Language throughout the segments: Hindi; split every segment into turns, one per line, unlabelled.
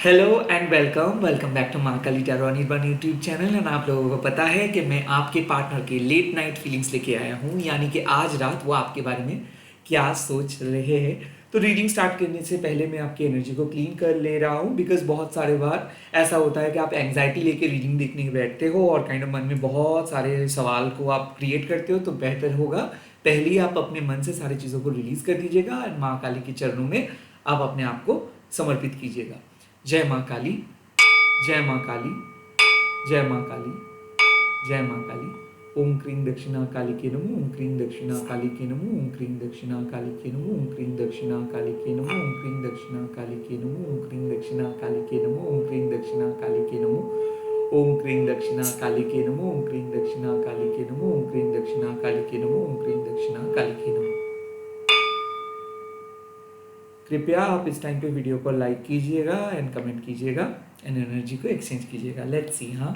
Hello and welcome back to Mahakali tarot Anirban YouTube channel. And आप लोगों को पता है कि मैं आपके पार्टनर की लेट नाइट फीलिंग्स लेके आया हूँ, यानी कि आज रात वो आपके बारे में क्या सोच रहे हैं। तो रीडिंग स्टार्ट करने से पहले मैं आपकी एनर्जी को क्लीन कर ले रहा हूँ, बिकॉज बहुत सारे बार ऐसा होता है कि आप एंग्जाइटी लेके रीडिंग देखने बैठते हो और काइंड ऑफ मन में बहुत सारे सवाल को आप क्रिएट करते हो। तो बेहतर होगा पहले ही आप अपने मन से सारी चीज़ों को रिलीज कर दीजिएगा एंड माँ काली के चरणों में आप अपने आप को समर्पित कीजिएगा। जय माँ काली, जय माँ काली, जय माँ काली, जय माँ काली। ओम क्रीं दक्षिणा काली के नमो, ओम क्रीं दक्षिणा काली के नमो, ओम क्रीं दक्षिणा काली के नमो, ओम क्रीं दक्षिणा काली के नमो, ओम क्रीं दक्षिणा काली के नमो, ओम क्रीं दक्षिणा काली के नमो, ओम क्रीं दक्षिणा काली के नमो, ओम क्रीं दक्षिणा काली के नमो, ओम क्रीं दक्षिणा काली के नमो, ओम क्रीं दक्षिणा काली के नमो, ओम क्रीं दक्षिणा काली के नमो। कृपया आप इस टाइम पे वीडियो को लाइक कीजिएगा एंड कमेंट कीजिएगा एंड एनर्जी को एक्सचेंज कीजिएगा। Let's see. हाँ,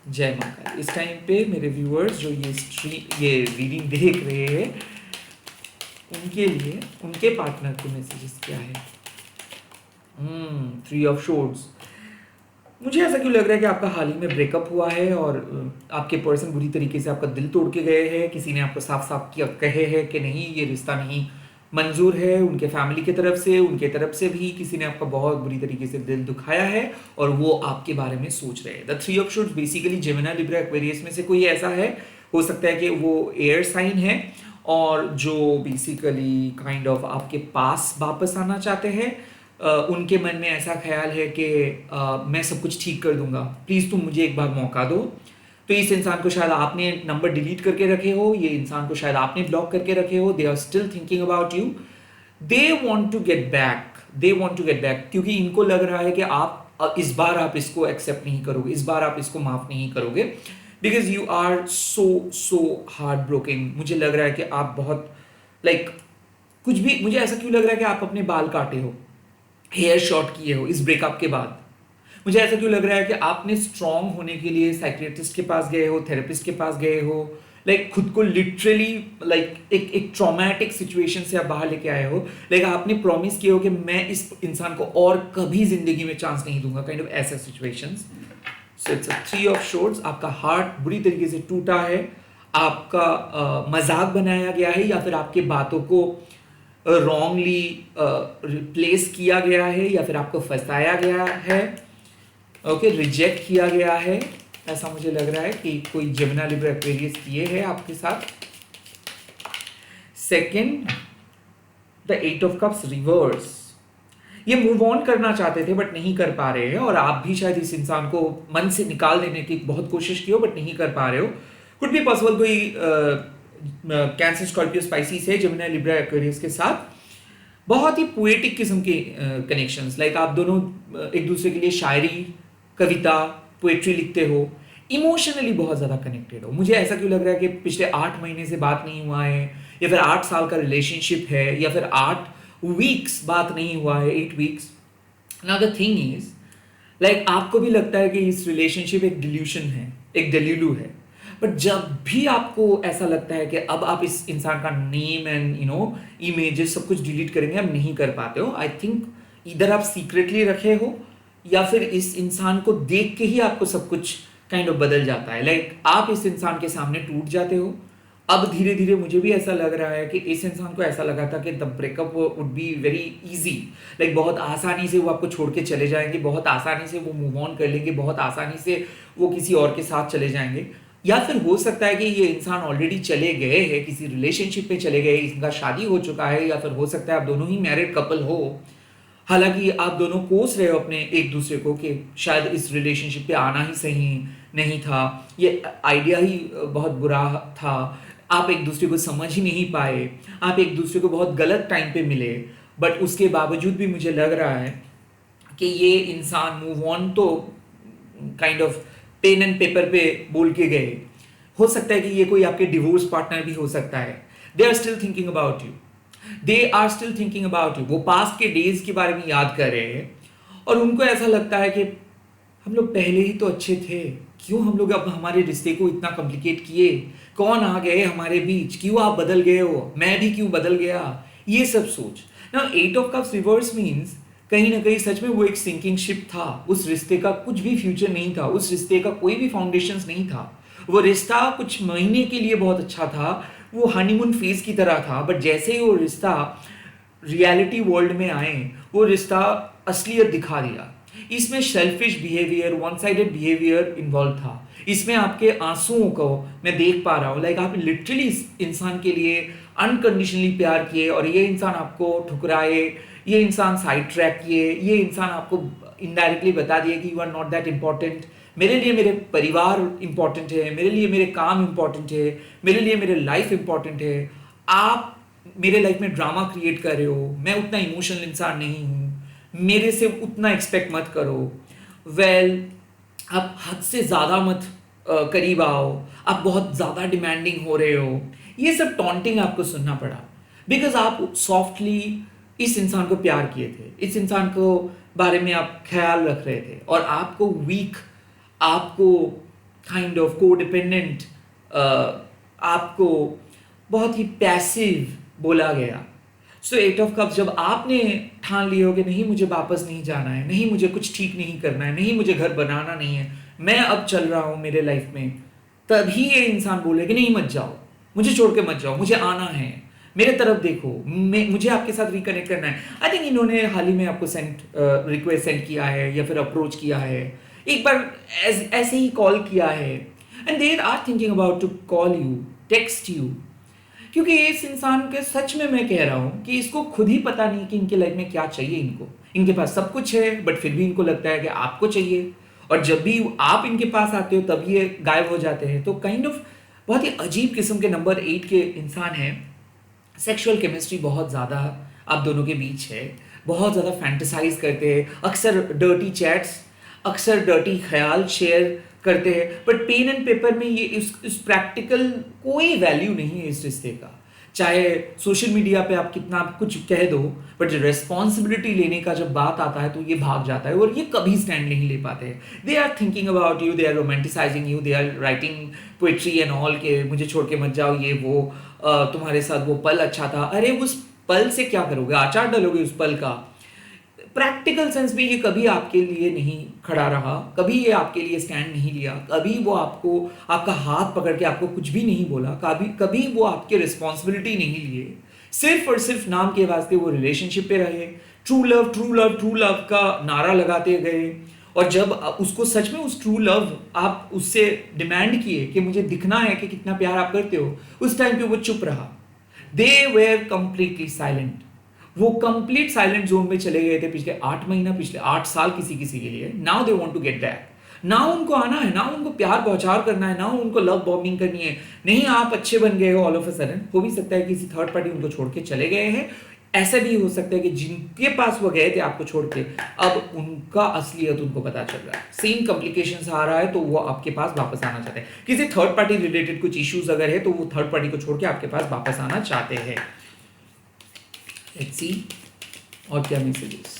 जय माँ काली। इस टाइम पे मेरे व्यूअर्स जो ये रीडिंग देख रहे हैं, उनके लिए उनके पार्टनर के मैसेजेस क्या है। 3 ऑफ शोर्ड्स। मुझे ऐसा क्यों लग रहा है कि आपका हाल ही में ब्रेकअप हुआ है और आपके पर्सन बुरी तरीके से आपका दिल तोड़ के गए हैं। किसी ने आपको साफ साफ किया कहे है कि नहीं, ये रिश्ता नहीं मंजूर है। उनके फैमिली की तरफ से, उनके तरफ से भी किसी ने आपका बहुत बुरी तरीके से दिल दुखाया है और वो आपके बारे में सोच रहे हैं। The 3 of swords basically Gemini, Libra, Aquarius में से कोई ऐसा है। हो सकता है कि वो एयर साइन है और जो बेसिकली काइंड ऑफ आपके पास वापस आना चाहते हैं। उनके मन में ऐसा ख्याल है कि मैं सब कुछ ठीक कर दूंगा, प्लीज़ तुम मुझे एक बार मौका दो। तो इस इंसान को शायद आपने नंबर डिलीट करके रखे हो, ये इंसान को शायद आपने ब्लॉक करके रखे हो। They are still thinking about you. They want to get back, they want to get back, क्योंकि इनको लग रहा है कि आप इस बार आप इसको एक्सेप्ट नहीं करोगे, इस बार आप इसको माफ नहीं करोगे, because you are so heartbreaking. मुझे लग रहा है कि आप बहुत कुछ भी, मुझे ऐसा क्यों लग रहा है कि आप अपने बाल काटे हो, हेयर शॉर्ट किए हो इस ब्रेकअप के बाद। मुझे ऐसा क्यों लग रहा है कि आपने स्ट्रांग होने के लिए साइकियाट्रिस्ट के पास गए हो, थेरेपिस्ट के पास गए हो, खुद को लिटरली एक ट्रॉमेटिक सिचुएशन से आप बाहर लेके आए हो। आपने प्रॉमिस किया हो कि मैं इस इंसान को और कभी जिंदगी में चांस नहीं दूंगा, काइंड ऑफ ऐसा situations. So it's a 3 of swords. आपका हार्ट बुरी तरीके से टूटा है, आपका मजाक बनाया गया है या फिर आपके बातों को रॉन्गली रिप्लेस किया गया है या फिर आपको फंसाया गया है, ओके, रिजेक्ट किया गया है। ऐसा मुझे लग रहा है कि कोई जेमिनी, लिब्रा, एक्वेरियस किए है आपके साथ। Second, the 8 of cups reverse. ये मूव ऑन करना चाहते थे बट नहीं कर पा रहे हैं, और आप भी शायद इस इंसान को मन से निकाल देने की बहुत कोशिश की हो बट नहीं कर पा रहे हो। कुड बी पॉसिबल कोई कैंसर, स्कॉर्पियो, स्पाइसिस है जेमिनी, लिब्रा, एक्वेरियस के साथ। बहुत ही पोएटिक किस्म के कनेक्शंस, आप दोनों एक दूसरे के लिए शायरी, कविता, पोएट्री लिखते हो, इमोशनली बहुत ज़्यादा कनेक्टेड हो। मुझे ऐसा क्यों लग रहा है कि पिछले 8 महीने से बात नहीं हुआ है, या फिर 8 साल का रिलेशनशिप है, या फिर 8 वीक्स बात नहीं हुआ है, 8 weeks. Now the thing is, आपको भी लगता है कि इस रिलेशनशिप एक डिल्यूशन है, एक डेल्यूलू है, बट जब भी आपको ऐसा लगता है कि अब आप इस इंसान का नेम एंड इमेजेस सब कुछ डिलीट करेंगे, अब नहीं कर पाते हो। आई थिंक इधर आप सीक्रेटली रखे हो या फिर इस इंसान को देख के ही आपको सब कुछ काइंड ऑफ बदल जाता है। आप इस इंसान के सामने टूट जाते हो। अब धीरे धीरे मुझे भी ऐसा लग रहा है कि इस इंसान को ऐसा लगा था कि the breakup would be very easy, बहुत आसानी से वो आपको छोड़ के चले जाएंगे, बहुत आसानी से वो मूव ऑन कर लेंगे, बहुत आसानी से वो किसी और के साथ चले जाएंगे। या फिर हो सकता है कि ये इंसान ऑलरेडी चले गए हैं, किसी रिलेशनशिप में चले गए, इनका शादी हो चुका है, या फिर हो सकता है आप दोनों ही मैरिड कपल हो। हालांकि आप दोनों कोस रहे हो अपने एक दूसरे को कि शायद इस रिलेशनशिप पे आना ही सही नहीं था, ये आइडिया ही बहुत बुरा था, आप एक दूसरे को समझ ही नहीं पाए, आप एक दूसरे को बहुत गलत टाइम पे मिले। बट उसके बावजूद भी मुझे लग रहा है कि ये इंसान मूव ऑन तो kind of pain and paper पे बोल के गए। हो सकता है कि ये कोई आपके डिवोर्स पार्टनर भी हो सकता है। They are still thinking about you, they are still thinking about you. वो पास्ट के डेज के बारे में याद कर रहे हैं और उनको ऐसा लगता है कि हम लोग पहले ही तो अच्छे थे, क्यों हम लोग अब हमारे रिश्ते को इतना कॉम्प्लिकेट किए, कौन आ गए हमारे बीच, क्यों आप बदल गए हो, मैं भी क्यों बदल गया, ये सब सोच। Now 8 of cups reverse means कहीं ना कहीं सच में वो एक सिंकिंग शिप था। उस रिश्ते का कुछ भी फ्यूचर नहीं था, उस रिश्ते का कोई भी फाउंडेशंस नहीं था। वो रिश्ता कुछ महीने के लिए बहुत अच्छा था, वो हनीमून फेज की तरह था, बट जैसे ही वो रिश्ता रियलिटी वर्ल्ड में आए, वो रिश्ता असलियत दिखा दिया। इसमें selfish behaviour, one sided behaviour involve था। इसमें आपके आंसुओं को मैं देख पा रहा हूँ, लाइक आप लिटरली इस इंसान के लिए अनकंडीशनली प्यार किए और ये इंसान आपको ठुकराए, ये इंसान साइड ट्रैक किए, ये इंसान आपको इनडायरेक्टली बता दिए कि you are not that important. मेरे लिए मेरे परिवार इंपॉर्टेंट है, मेरे लिए मेरे काम इंपॉर्टेंट है, मेरे लिए मेरे लाइफ इंपॉर्टेंट है। आप मेरे लाइफ में ड्रामा क्रिएट कर रहे हो, मैं उतना इमोशनल इंसान नहीं हूँ, मेरे से उतना एक्सपेक्ट मत करो। वेल, आप हद से ज़्यादा मत करीब आओ, आप बहुत ज़्यादा डिमांडिंग हो रहे हो। ये सब टॉन्टिंग आपको सुनना पड़ा, बिकॉज आप सॉफ्टली इस इंसान को प्यार किए थे, इस इंसान को बारे में आप ख्याल रख रहे थे, और आपको वीक, आपको काइंड ऑफ को डिपेंडेंट, आपको बहुत ही पैसिव बोला गया। सो एट ऑफ कप्स, जब आपने ठान लिया हो कि नहीं मुझे वापस नहीं जाना है, नहीं मुझे कुछ ठीक नहीं करना है, नहीं मुझे घर बनाना नहीं है, मैं अब चल रहा हूँ मेरे लाइफ में, तभी ये इंसान बोले कि नहीं मत जाओ, मुझे छोड़ के मत जाओ, मुझे आना है, मेरे तरफ देखो, मुझे आपके साथ रिकनेक्ट करना है। आई थिंक इन्होंने हाल ही में आपको रिक्वेस्ट सेंड किया है या फिर अप्रोच किया है, एक बार ऐसे ही कॉल किया है, and they are thinking about to call you, text you. क्योंकि इस इंसान के सच में मैं कह रहा हूँ कि इसको खुद ही पता नहीं कि इनके लाइफ में क्या चाहिए। इनके पास सब कुछ है, बट फिर भी इनको लगता है कि आपको चाहिए, और जब भी आप इनके पास आते हो तब ये गायब हो जाते हैं। तो काइंड ऑफ बहुत ही अजीब किस्म के नंबर 8 के इंसान हैं। सेक्सुअल केमिस्ट्री बहुत ज़्यादा आप दोनों के बीच है, बहुत ज़्यादा फैंटेसाइज करते हैं, अक्सर डर्टी चैट्स, अक्सर डर्टी ख्याल शेयर करते हैं, बट पेन एंड पेपर में ये इस प्रैक्टिकल कोई वैल्यू नहीं है इस रिश्ते का। चाहे सोशल मीडिया पे आप कितना कुछ कह दो, बट रिस्पॉन्सिबिलिटी लेने का जब बात आता है तो ये भाग जाता है, और ये कभी स्टैंड नहीं ले पाते हैं। They are thinking about you, they are romanticizing you, they are writing poetry and all के मुझे छोड़ के मत जाओ, ये वो, तुम्हारे साथ वो पल अच्छा था। अरे उस पल से क्या करोगे, आचार डालोगे उस पल का? प्रैक्टिकल सेंस में ये कभी आपके लिए नहीं खड़ा रहा, कभी ये आपके लिए स्टैंड नहीं लिया, कभी वो आपको आपका हाथ पकड़ के आपको कुछ भी नहीं बोला, कभी वो आपके रिस्पॉन्सिबिलिटी नहीं लिए। सिर्फ और सिर्फ नाम के वास्ते वो रिलेशनशिप पे रहे, true love true love true love का नारा लगाते गए, और जब उसको सच में उस ट्रू लव आप उससे डिमांड किए कि मुझे दिखना है कि कितना प्यार आप करते हो, उस टाइम पे वो चुप रहा। दे वेयर कंप्लीटली साइलेंट। वो कंप्लीट साइलेंट जोन में चले गए थे पिछले 8 महीना, पिछले 8 साल किसी किसी के लिए। Now they want to get back, ना उनको आना है, ना उनको प्यार पहुंचार करना है, ना उनको लव बॉम्बिंग करनी है। नहीं, आप अच्छे बन गए हो ऑल ऑफ अ सडन। हो भी सकता है कि किसी थर्ड पार्टी उनको छोड़ के चले गए हैं, ऐसा भी हो सकता है कि जिनके पास वो गए थे आपको छोड़ के, अब उनका असलियत उनको पता चल रहा है, सेम कॉम्प्लिकेशंस आ रहा है, तो वो आपके पास वापस आना चाहते हैं। किसी थर्ड पार्टी रिलेटेड कुछ इश्यूज अगर है तो वो थर्ड पार्टी को छोड़ के आपके पास वापस आना चाहते हैं। लेट्स सी और क्या messages.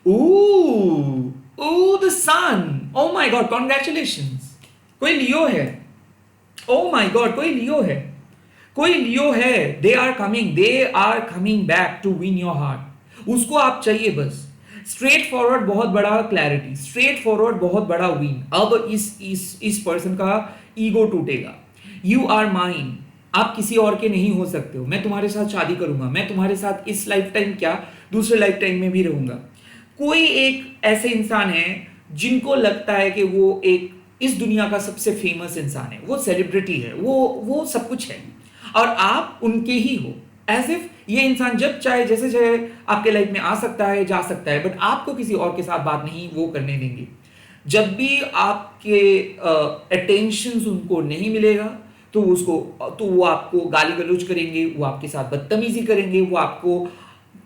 Oh the sun, oh my god, congratulations. कोई लियो है, ओह माय गॉड, कोई लियो है, कोई लियो है। They are coming back to win your heart. उसको आप चाहिए बस। स्ट्रेट फॉरवर्ड बहुत बड़ा क्लैरिटी, स्ट्रेट फॉरवर्ड बहुत बड़ा विन। अब इस पर्सन का ईगो टूटेगा। यू आर माइन, आप किसी और के नहीं हो सकते हो। मैं तुम्हारे साथ शादी करूंगा, मैं तुम्हारे साथ इस लाइफ टाइम क्या दूसरे लाइफ टाइम में भी रहूंगा। कोई एक ऐसे इंसान है जिनको लगता है कि वो एक इस दुनिया का सबसे फेमस इंसान है, वो सेलिब्रिटी है, वो सब कुछ है, और आप उनके ही हो। एज इफ ये इंसान जब चाहे जैसे चाहे आपके लाइफ में आ सकता है, जा सकता है, बट आपको किसी और के साथ बात नहीं वो करने देंगे। जब भी आपके अटेंशन उनको नहीं मिलेगा तो वो आपको गाली गलौज करेंगे, वो आपके साथ बदतमीजी करेंगे, वो आपको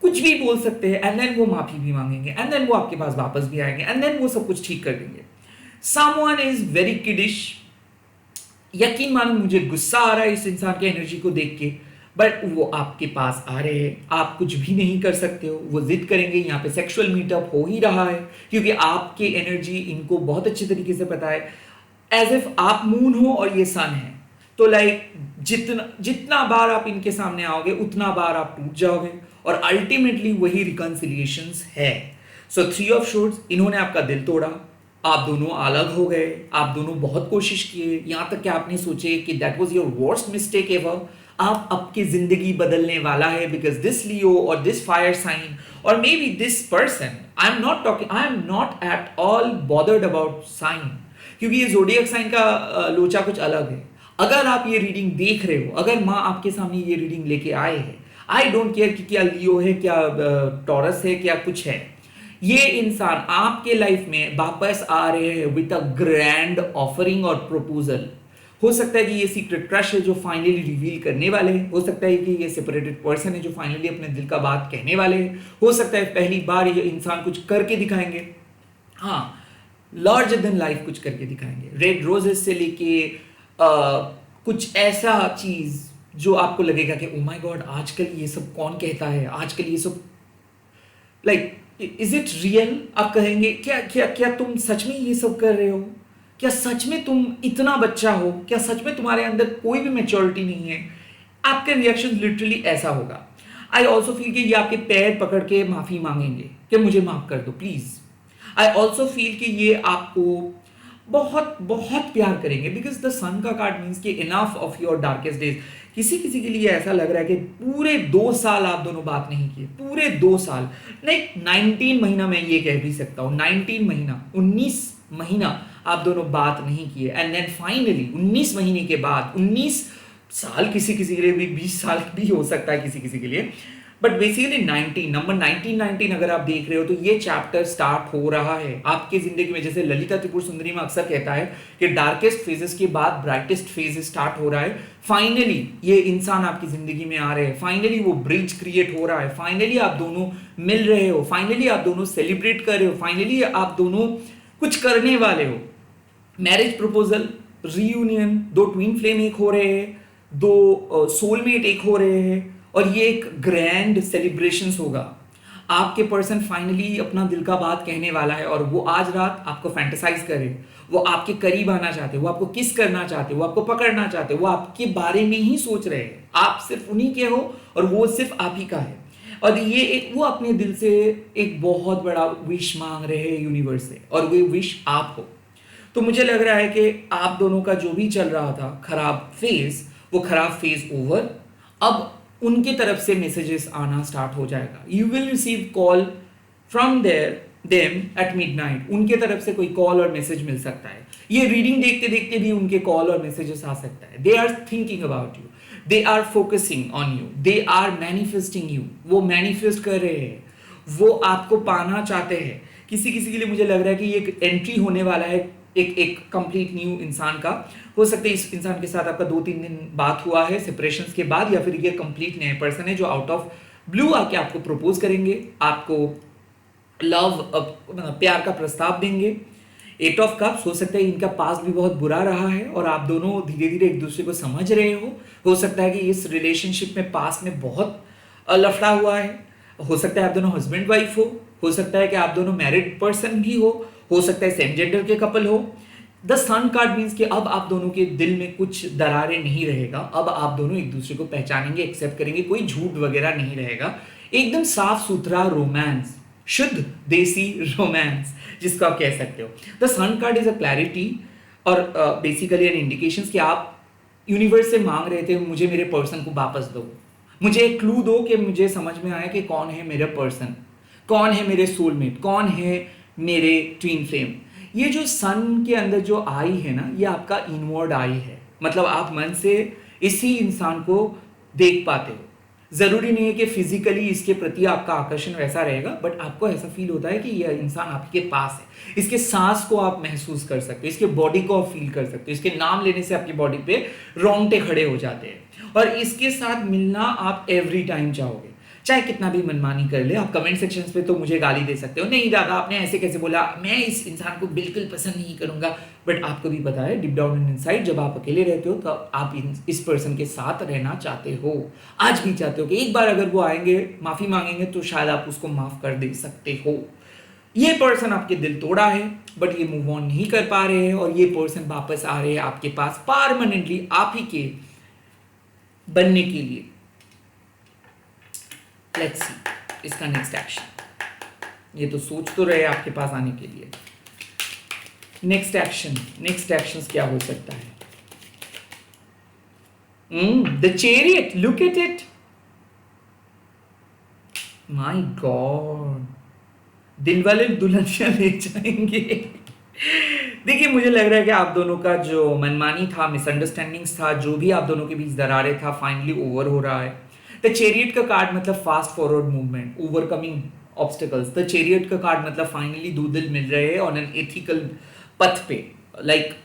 कुछ भी बोल सकते हैं, एंड देन वो माफी भी मांगेंगे, एंड देन वो आपके पास वापस भी आएंगे, एंड देन वो सब कुछ ठीक कर देंगे। Someone is very kiddish. यकीन मानो मुझे गुस्सा आ रहा है इस इंसान की एनर्जी को देख के, बट वो आपके पास आ रहे हैं, आप कुछ भी नहीं कर सकते हो। वो जिद करेंगे, यहाँ पे सेक्सुअल मीटअप हो ही रहा है, क्योंकि आपकी एनर्जी इनको बहुत अच्छे तरीके से पता है। एज इफ आप मून हो और ये सन है, तो लाइक जितना बार आप इनके सामने आओगे उतना बार आप टूट जाओगे, और अल्टीमेटली वही रिकंसिलिएशंस है। सो थ्री ऑफ शोर्ड्स, इन्होंने आपका दिल तोड़ा, आप दोनों अलग हो गए, आप दोनों बहुत कोशिश किए, यहाँ तक कि आपने सोचे कि that was your worst mistake ever. आप आपकी जिंदगी बदलने वाला है बिकॉज दिस लियो और दिस फायर साइन और maybe this person, I am not at all bothered about sign, क्योंकि ये जोडियक साइन का लोचा कुछ अलग है। अगर आप ये रीडिंग देख रहे हो, अगर माँ आपके सामने ये रीडिंग लेके आए हैं, आई डोंट केयर कि क्या लियो है, क्या टॉरस है, क्या कुछ है, ये इंसान आपके लाइफ में वापस आ रहे हैं विद अ ग्रैंड ऑफरिंग और प्रपोजल। हो सकता है कि ये सीक्रेट क्रश है जो फाइनली रिवील करने वाले हैं, हो सकता है कि ये सेपरेटेड पर्सन है जो फाइनली अपने दिल का बात कहने वाले हैं, हो सकता है पहली बार ये इंसान कुछ करके दिखाएंगे, हाँ लार्जर देन लाइफ कुछ करके दिखाएंगे। रेड रोजेस से लेके कुछ ऐसा चीज जो आपको लगेगा कि ओ माय गॉड आजकल ये सब कौन कहता है, आजकल ये सब लाइक इज इट रियल। आप कहेंगे क्या क्या क्या तुम सच में ये सब कर रहे हो, क्या सच में तुम इतना बच्चा हो, क्या सच में तुम्हारे अंदर कोई भी मैच्योरिटी नहीं है। आपके रिएक्शन लिटरली ऐसा होगा। आई ऑल्सो फील कि ये आपके पैर पकड़ के माफी मांगेंगे कि मुझे माफ कर दो प्लीज। आई ऑल्सो फील कि ये आपको बहुत बहुत प्यार करेंगे बिकॉज द सन का कार्ड मीन्स कि enough of your darkest days. किसी किसी के लिए ऐसा लग रहा है कि पूरे 2 साल आप दोनों बात नहीं किए, पूरे 2 साल नहीं 19 महीना, मैं ये कह भी सकता हूँ 19 महीना, 19 महीना आप दोनों बात नहीं किए एंड देन फाइनली 19 महीने के बाद 19 साल, किसी किसी के लिए भी 20 साल भी हो सकता है किसी किसी के लिए, बट बेसिकली 19 नंबर 19 अगर आप देख रहे हो तो ये चैप्टर स्टार्ट हो रहा है आपकी जिंदगी में। जैसे ललिता त्रिपुर सुंदरी में अक्सर कहता है कि डार्केस्ट फेजेस के बाद ब्राइटेस्ट फेज स्टार्ट हो रहा है। फाइनली ये इंसान आपकी जिंदगी में आ रहे हैं, फाइनली वो ब्रिज क्रिएट हो रहा है, फाइनली आप दोनों मिल रहे हो, फाइनली आप दोनों सेलिब्रेट कर रहे हो, फाइनली आप दोनों कुछ करने वाले हो। Marriage proposal, reunion, 2 twin flame एक हो रहे हैं, 2 सोलमेट एक हो रहे हैं और ये एक ग्रैंड सेलिब्रेशन होगा। आपके पर्सन फाइनली अपना दिल का बात कहने वाला है और वो आज रात आपको फैंटेसाइज करे, वो आपके करीब आना चाहते, वो आपको किस करना चाहते, वो आपको पकड़ना चाहते, वो आपके बारे में ही सोच रहे हैं। आप सिर्फ उन्हीं के हो और वो सिर्फ आप ही का है। और ये एक वो अपने दिल से एक बहुत बड़ा विश मांग रहे हैं यूनिवर्स से और वो विश आप हो। तो मुझे लग रहा है कि आप दोनों का जो भी चल रहा था खराब फेज, वो खराब फेज ओवर। अब उनके तरफ से मैसेजेस आना स्टार्ट हो जाएगा। You will receive call from them at midnight. उनके तरफ से कोई कॉल और मैसेज मिल सकता है। ये रीडिंग देखते देखते भी उनके कॉल और मैसेजेस आ सकता है। They are thinking about you, they are focusing on you, they are manifesting you. वो मैनिफेस्ट कर रहे हैं, वो आपको पाना चाहते हैं। किसी किसी के लिए मुझे लग रहा है कि ये एक एंट्री होने वाला है एक कंप्लीट न्यू इंसान का। हो सकता है इस इंसान के साथ आपका 2-3 दिन बात हुआ है सेपरेशन के बाद, या फिर ये कंप्लीट नए पर्सन है जो आउट ऑफ ब्लू आके आपको प्रपोज करेंगे, आपको लव प्यार का प्रस्ताव देंगे। 8 ऑफ कप्स, हो सकता है इनका पास्ट भी बहुत बुरा रहा है और आप दोनों धीरे धीरे एक दूसरे को समझ रहे हो सकता है कि इस रिलेशनशिप में पास्ट में बहुत लफड़ा हुआ है, हो सकता है आप दोनों हस्बैंड वाइफ हो सकता है कि आप दोनों मैरिड पर्सन भी हो सकता है सेम जेंडर के कपल हो। द सन कार्ड मीन्स कि अब आप दोनों के दिल में कुछ दरारें नहीं रहेगा, अब आप दोनों एक दूसरे को पहचानेंगे, एक्सेप्ट करेंगे, कोई झूठ वगैरह नहीं रहेगा, एकदम साफ सुथरा रोमांस, शुद्ध देसी रोमांस जिसको आप कह सकते हो। The sun card is a clarity और बेसिकली एन इंडिकेशंस कि आप यूनिवर्स से मांग रहे थे मुझे मेरे पर्सन को वापस दो, मुझे एक क्लू दो कि मुझे समझ में आया कि कौन है मेरा पर्सन, कौन है मेरे सोलमेट, कौन है मेरे ट्विन फ्लेम। ये जो सन के अंदर जो आई है ना, ये आपका इनवर्ड आई है, मतलब आप मन से इसी इंसान को देख पाते हो। जरूरी नहीं है कि फिजिकली इसके प्रति आपका आकर्षण वैसा रहेगा, बट आपको ऐसा फील होता है कि यह इंसान आपके पास है। इसके सांस को आप महसूस कर सकते हो, इसके बॉडी को आप फील कर सकते हो, इसके नाम लेने से आपकी बॉडी पे रोंगटे खड़े हो जाते हैं और इसके साथ मिलना आप एवरी टाइम चाहोगे, चाहे कितना भी मनमानी कर ले। आप कमेंट सेक्शंस पे तो मुझे गाली दे सकते हो, नहीं दादा आपने ऐसे कैसे बोला, मैं इस इंसान को बिल्कुल पसंद नहीं करूंगा, बट आपको भी पता है डीप डाउन इनसाइड जब आप अकेले रहते हो तो आप इस पर्सन के साथ रहना चाहते हो, आज भी चाहते हो कि एक बार अगर वो आएंगे माफी मांगेंगे तो शायद आप उसको माफ कर दे सकते हो। ये पर्सन आपके दिल तोड़ा है बट ये मूव ऑन नहीं कर पा रहे हैं और ये पर्सन वापस आ रहे हैं आपके पास परमानेंटली आप ही के बनने के लिए। लेट्स सी इसका नेक्स्ट एक्शन। ये तो सोच तो रहे आपके पास आने के लिए। नेक्स्ट एक्शन क्या हो सकता है? The chariot, look at it, my God, Dilwale Dulhania ले जाएंगे। देखिए मुझे लग रहा है कि आप दोनों का जो मनमानी था, मिसअंडरस्टैंडिंग्स था, जो भी आप दोनों के बीच दरारें था, फाइनली ओवर हो रहा है। द चैरियट का कार्ड मतलब fast forward movement, overcoming obstacles. The chariot का कार्ड मतलब फाइनली दो दिल मिल रहे हैं ऑन एन एथिकल पथ पे।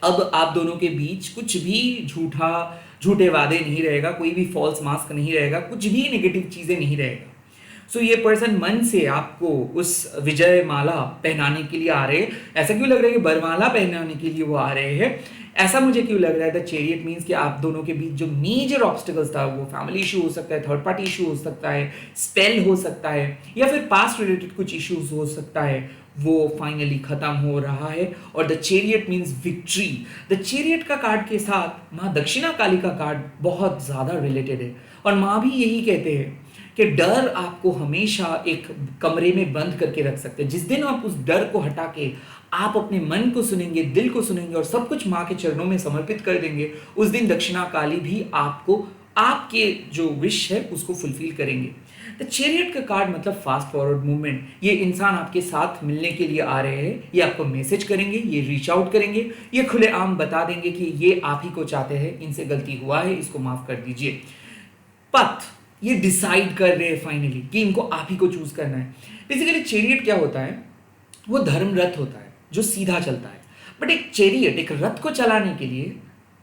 अब आप दोनों के बीच कुछ भी झूठे वादे नहीं रहेगा, कोई भी फॉल्स मास्क नहीं रहेगा, कुछ भी नेगेटिव चीजें नहीं रहेगा। सो ये पर्सन मन से आपको उस विजय माला पहनाने के लिए आ रहे हैं। ऐसा क्यों लग रहा है कि बरमाला पहनाने के लिए वो आ रहे हैं? ऐसा मुझे क्यों लग रहा है? द चैरियट मीन्स कि आप दोनों के बीच जो मेजर ऑब्स्टिकल्स था, वो फैमिली इशू हो सकता है, थर्ड पार्टी इशू हो सकता है, स्पेल हो सकता है, या फिर पास्ट रिलेटेड कुछ इश्यूज हो सकता है, वो फाइनली खत्म हो रहा है। और the chariot means victory. The chariot का कार्ड के साथ माँ दक्षिणा काली का कार्ड बहुत ज्यादा रिलेटेड है, और माँ भी यही कहते हैं कि डर आपको हमेशा एक कमरे में बंद करके रख सकते हैं। जिस दिन आप उस डर को हटा के आप अपने मन को सुनेंगे, दिल को सुनेंगे और सब कुछ माँ के चरणों में समर्पित कर देंगे, उस दिन दक्षिणा काली भी आपको आपके जो विश है उसको फुलफिल करेंगे। द चैरियट का कार्ड मतलब फास्ट फॉरवर्ड मूवमेंट। ये इंसान आपके साथ मिलने के लिए आ रहे हैं, ये आपको मैसेज करेंगे, ये रीच आउट करेंगे, ये खुलेआम बता देंगे कि ये आप ही को चाहते हैं, इनसे गलती हुआ है, इसको माफ कर दीजिए। पथ ये डिसाइड कर रहे हैं फाइनली कि इनको आप ही को चूज करना है। बेसिकली चैरियट क्या होता है? वो धर्म रथ होता है जो सीधा चलता है। बट एक चैरियट, एक रथ को चलाने के लिए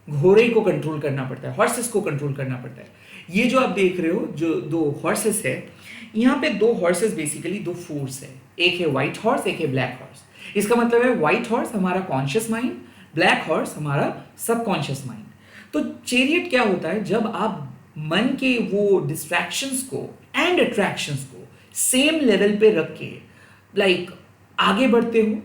घोड़े को कंट्रोल करना पड़ता है, हॉर्सेस को कंट्रोल करना पड़ता है। ये जो आप देख रहे हो, जो दो हॉर्सेस है, यहाँ पे दो हॉर्सेस बेसिकली दो फोर्स है। एक है व्हाइट हॉर्स, एक है ब्लैक हॉर्स। इसका मतलब है व्हाइट हॉर्स हमारा कॉन्शियस माइंड, ब्लैक हॉर्स हमारा सबकॉन्शियस माइंड। तो चैरियट क्या होता है? जब आप मन के वो डिस्ट्रैक्शंस को एंड अट्रैक्शंस को सेम लेवल पे रख के आगे बढ़ते हो,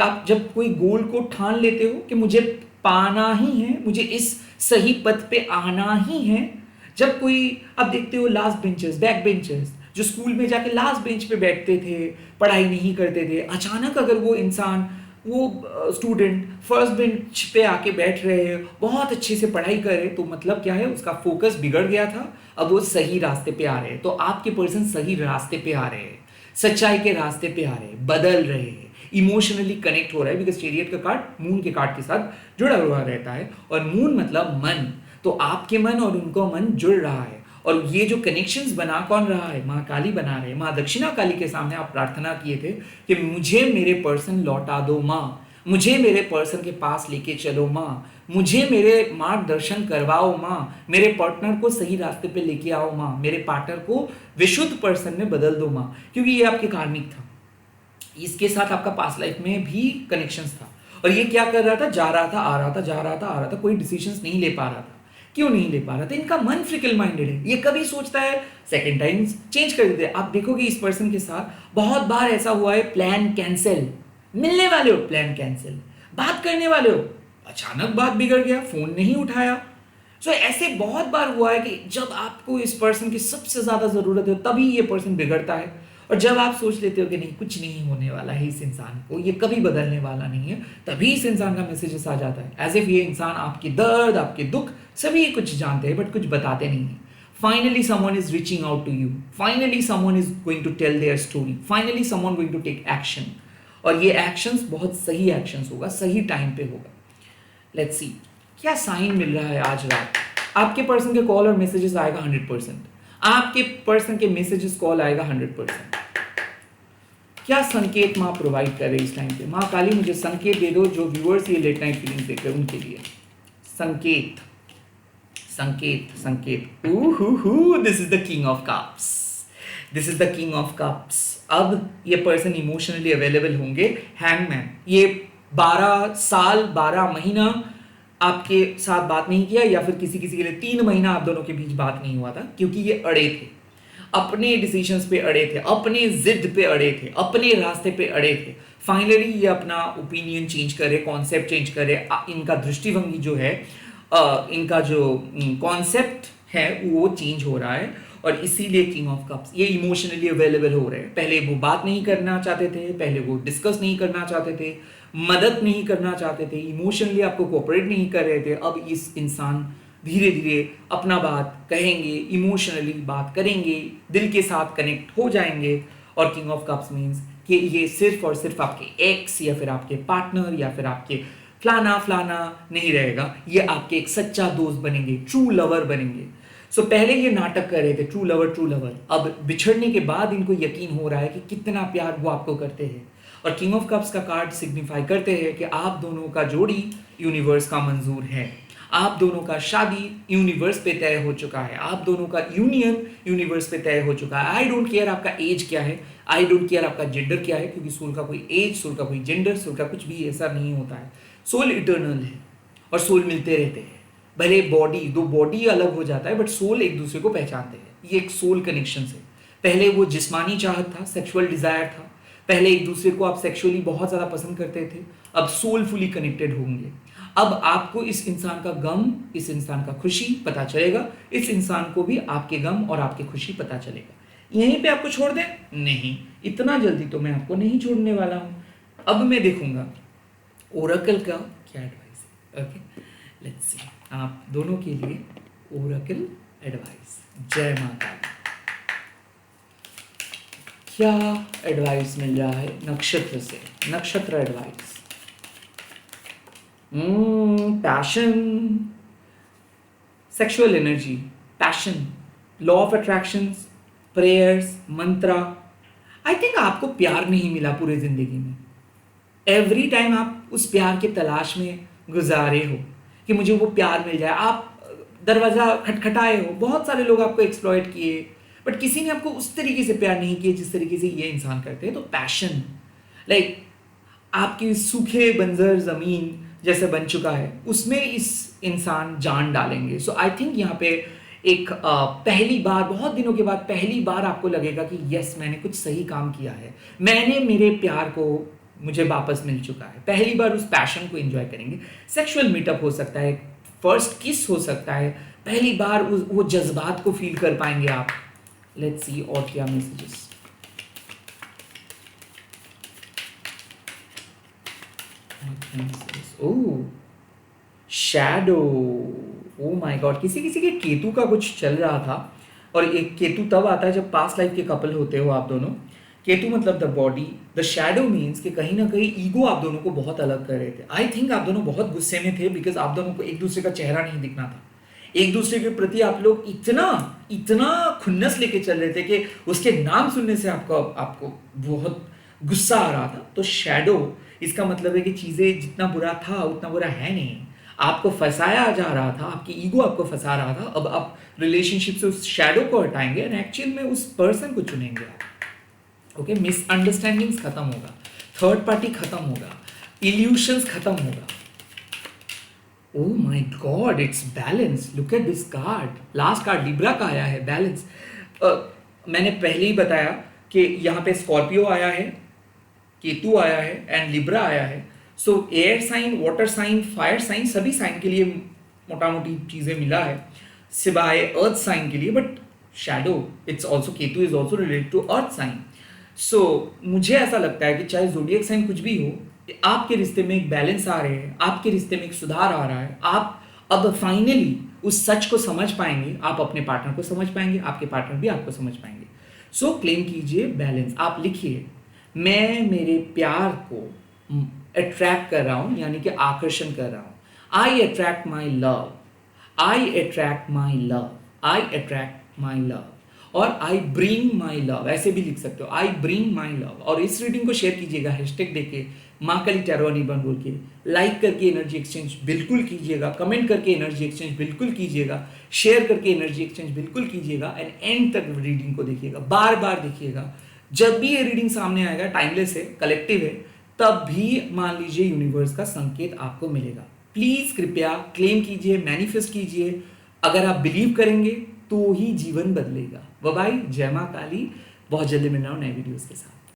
आप जब कोई गोल को ठान लेते हो कि मुझे पाना ही है, मुझे इस सही पथ पे आना ही है। जब कोई आप देखते हो लास्ट बेंचर्स, बैक बेंचर्स, जो स्कूल में जाके लास्ट बेंच पे बैठते थे, पढ़ाई नहीं करते थे, अचानक अगर वो इंसान, वो स्टूडेंट फर्स्ट बेंच पे आके बैठ रहे हैं, बहुत अच्छे से पढ़ाई कर रहे, तो मतलब क्या है? उसका फोकस बिगड़ गया था, अब वो सही रास्ते पे आ रहे हैं। तो आपके पर्सन सही रास्ते पे आ रहे हैं, सच्चाई के रास्ते पे आ रहे हैं, बदल रहे हैं, इमोशनली कनेक्ट हो रहा है। बिकॉज चैरियट का कार्ड मून के कार्ड के साथ जुड़ा हुआ रहता है, और मून मतलब मन। तो आपके मन और उनको मन जुड़ रहा है, और ये जो कनेक्शंस बना कौन रहा है? माँ काली बना रहे हैं। माँ दक्षिणा काली के सामने आप प्रार्थना किए थे कि मुझे मेरे पर्सन लौटा दो माँ, मुझे मेरे पर्सन के पास लेके चलो माँ, मुझे मेरे मार्गदर्शन करवाओ माँ, मेरे पार्टनर को सही रास्ते पे लेके आओ माँ, मेरे पार्टनर को विशुद्ध पर्सन में बदल दो माँ। क्योंकि ये आपके कार्मिक था, इसके साथ आपका पास्ट लाइफ में भी कनेक्शंस था, और ये क्या कर रहा था? जा रहा था, आ रहा था, जा रहा था, आ रहा था, कोई डिसीजंस नहीं ले पा रहा था। क्यों नहीं ले पा रहा था? इनका मन फ्रिकल माइंडेड है। ये कभी सोचता है, सेकंड टाइम चेंज कर देते हैं। आप देखोगे इस पर्सन के साथ बहुत बार ऐसा हुआ है, प्लान कैंसिल, मिलने वाले हो प्लान कैंसिल, बात करने वाले हो अचानक बात बिगड़ गया, फोन नहीं उठाया। सो ऐसे बहुत बार हुआ है कि जब आपको इस पर्सन की सबसे ज्यादा जरूरत है तभी ये पर्सन बिगड़ता है, और जब आप सोच लेते हो कि नहीं, कुछ नहीं होने वाला है इस इंसान को, ये कभी बदलने वाला नहीं है, तभी इस इंसान का मैसेजेस आ जाता है। एज इफ ये इंसान आपके दर्द, आपके दुख सभी कुछ जानते हैं, बट कुछ बताते नहीं है। Finally someone is reaching out to you, finally someone is going to tell their story, finally someone going to take action, और ये एक्शंस बहुत सही एक्शंस होगा, सही टाइम पे होगा। लेट्स सी क्या साइन मिल रहा है आज रात। आपके पर्सन के कॉल और मैसेजेस आएगा 100%, आपके पर्सन के मैसेजेस कॉल आएगा 100%। क्या संकेत माँ प्रोवाइड कर रही इस टाइम पे? माँ काली मुझे संकेत दे दो, जो व्यूअर्स ये लेट नाइट फीलिंग्स देख रहे हैं उनके लिए। संकेत संकेत संकेत, this is the king of cups, this is the king of cups. अब ये पर्सन इमोशनली अवेलेबल होंगे। हैंगमैन, ये 12 साल 12 महीना आपके साथ बात नहीं किया, या फिर किसी किसी के लिए 3 महीना आप दोनों के बीच बात नहीं हुआ था, क्योंकि ये अड़े थे, अपने डिसीजंस पे अड़े थे, अपने जिद पे अड़े थे, अपने रास्ते पे अड़े थे। फाइनली ये अपना ओपिनियन चेंज करे, कॉन्सेप्ट चेंज करे, इनका दृष्टिभंगी जो है, इनका जो कॉन्सेप्ट है वो चेंज हो रहा है, और इसीलिए किंग ऑफ कप्स ये इमोशनली अवेलेबल हो रहे हैं। पहले वो बात नहीं करना चाहते थे, पहले वो डिस्कस नहीं करना चाहते थे, मदद नहीं करना चाहते थे, इमोशनली आपको कोऑपरेट नहीं कर रहे थे। अब इस इंसान धीरे धीरे अपना बात कहेंगे, इमोशनली बात करेंगे, दिल के साथ कनेक्ट हो जाएंगे। और किंग ऑफ कप्स मीन्स कि ये सिर्फ और सिर्फ आपके एक्स या फिर आपके पार्टनर या फिर आपके फलाना फलाना नहीं रहेगा, ये आपके एक सच्चा दोस्त बनेंगे, ट्रू लवर बनेंगे। सो पहले ये नाटक कर रहे थे ट्रू लवर ट्रू लवर, अब बिछड़ने के बाद इनको यकीन हो रहा है कि कितना प्यार वो आपको करते हैं। और किंग ऑफ कप्स का कार्ड सिग्निफाई करते हैं कि आप दोनों का जोड़ी यूनिवर्स का मंजूर है, आप दोनों का शादी यूनिवर्स पे तय हो चुका है, आप दोनों का यूनियन यूनिवर्स पे तय हो चुका है। आई डोंट केयर आपका एज क्या है, आई डोंट केयर आपका जेंडर क्या है, क्योंकि सोल का कोई एज, सोल का कोई जेंडर, सोल का कुछ भी ऐसा नहीं होता है। सोल इटर्नल है और सोल मिलते रहते हैं। भले बॉडी, दो बॉडी अलग हो जाता है बट सोल एक दूसरे को पहचानते हैं। ये एक सोल कनेक्शन है। पहले वो जिस्मानी चाहत था, सेक्सुअल डिजायर था, पहले एक दूसरे को आप सेक्सुअली बहुत ज़्यादा पसंद करते थे, अब सोलफुली कनेक्टेड होंगे। अब आपको इस इंसान का गम, इस इंसान का खुशी पता चलेगा, इस इंसान को भी आपके गम और आपकी खुशी पता चलेगा। यहीं पे आपको छोड़ दें? नहीं, इतना जल्दी तो मैं आपको नहीं छोड़ने वाला हूँ। अब मैं देखूंगा ओरेकल का क्या एडवाइस है। ओके, लेट्स सी आप दोनों के लिए ओरेकल एडवाइस। जय माता दी। क्या एडवाइस मिल रहा है नक्षत्र से? नक्षत्र advice, passion, sexual energy, passion, law of attractions, prayers, Mantra. I think आपको प्यार नहीं मिला पूरे जिंदगी में। एवरी टाइम आप उस प्यार के तलाश में गुजारे हो कि मुझे वो प्यार मिल जाए। आप दरवाज़ा खटखटाए हो, बहुत सारे लोग आपको एक्सप्लॉइट किए, बट किसी ने आपको उस तरीके से प्यार नहीं किया जिस तरीके से ये इंसान करते हैं। तो पैशन, लाइक आपकी सूखे बंजर ज़मीन जैसे बन चुका है, उसमें इस इंसान जान डालेंगे। सो आई थिंक यहाँ पे एक पहली बार, बहुत दिनों के बाद पहली बार आपको लगेगा कि यस, मैंने कुछ सही काम किया है, मैंने मेरे प्यार को मुझे वापस मिल चुका है। पहली बार उस पैशन को एंजॉय करेंगे। सेक्सुअल मीटअप हो सकता है, फर्स्ट किस हो सकता है, पहली बार वो जज्बात को फील कर पाएंगे आप। लेट्स सी और क्या messages. Oh, shadow, oh my God, किसी किसी के केतु का कुछ चल रहा था। और एक केतु तब आता है जब पास्ट लाइफ के कपल होते हो आप दोनों। केतु मतलब the body, the shadow means कि कहीं ना कहीं ईगो आप दोनों को बहुत अलग कर रहे थे। आई थिंक आप दोनों बहुत गुस्से में थे बिकॉज आप दोनों को एक दूसरे का चेहरा नहीं दिखना था। एक दूसरे के प्रति आप लोग इतना इतना खुन्नस लेके चल रहे थे कि उसके नाम सुनने से आपको बहुत गुस्सा आ रहा था। तो शैडो, इसका मतलब है कि चीज़ें जितना बुरा था उतना बुरा है नहीं, आपको फंसाया जा रहा था, आपकी ईगो आपको फंसा रहा था। अब आप रिलेशनशिप से उस शैडो को हटाएंगे एंड एक्चुअल में उस पर्सन को चुनेंगे आप। ओके, मिसअंडरस्टैंडिंग्स खत्म होगा, थर्ड पार्टी खत्म होगा, इल्यूशंस खत्म होगा। ओह my God, it's balance. Look at this card, last card Libra का आया है, बैलेंस। मैंने पहले ही बताया कि यहाँ पे स्कॉर्पियो आया है, केतु आया है एंड लिब्रा आया है। So air sign, water sign, fire sign, सभी साइन के लिए मोटा मोटी चीज़ें मिला है सिवाय अर्थ साइन के लिए। But shadow, it's also, Ketu is also related to earth sign. So मुझे ऐसा लगता है कि चाहे जोडियक साइन कुछ भी हो, आपके रिश्ते में एक बैलेंस आ रहे हैं, आपके रिश्ते में एक सुधार आ रहा है। आप अब फाइनली उस सच को समझ पाएंगे, आप अपने पार्टनर को समझ पाएंगे, आपके पार्टनर भी आपको समझ पाएंगे। सो क्लेम कीजिए बैलेंस। आप लिखिए, मैं मेरे प्यार को अट्रैक्ट कर रहा हूँ, यानी कि आकर्षण कर रहा हूँ। I attract my love, I attract my love, I attract my love. और आई ब्रिंग माई लव, ऐसे भी लिख सकते हो, आई ब्रिंग माई लव। और इस रीडिंग को शेयर कीजिएगा हैशटैग देके माँ काली टैरो अनिर्बाण बोल के, लाइक करके एनर्जी एक्सचेंज बिल्कुल कीजिएगा, कमेंट करके एनर्जी एक्सचेंज बिल्कुल कीजिएगा, शेयर करके एनर्जी एक्सचेंज बिल्कुल कीजिएगा एंड एंड तक रीडिंग को देखिएगा, बार बार देखिएगा। जब भी ये रीडिंग सामने आएगा, टाइमलेस है, कलेक्टिव है, तब भी मान लीजिए यूनिवर्स का संकेत आपको मिलेगा। प्लीज कृपया क्लेम कीजिए, मैनिफेस्ट कीजिए। अगर आप बिलीव करेंगे तो ही जीवन बदलेगा। बाय बाय, जय मां काली। बहुत जल्दी मिल रहा हूं नए वीडियोस के साथ।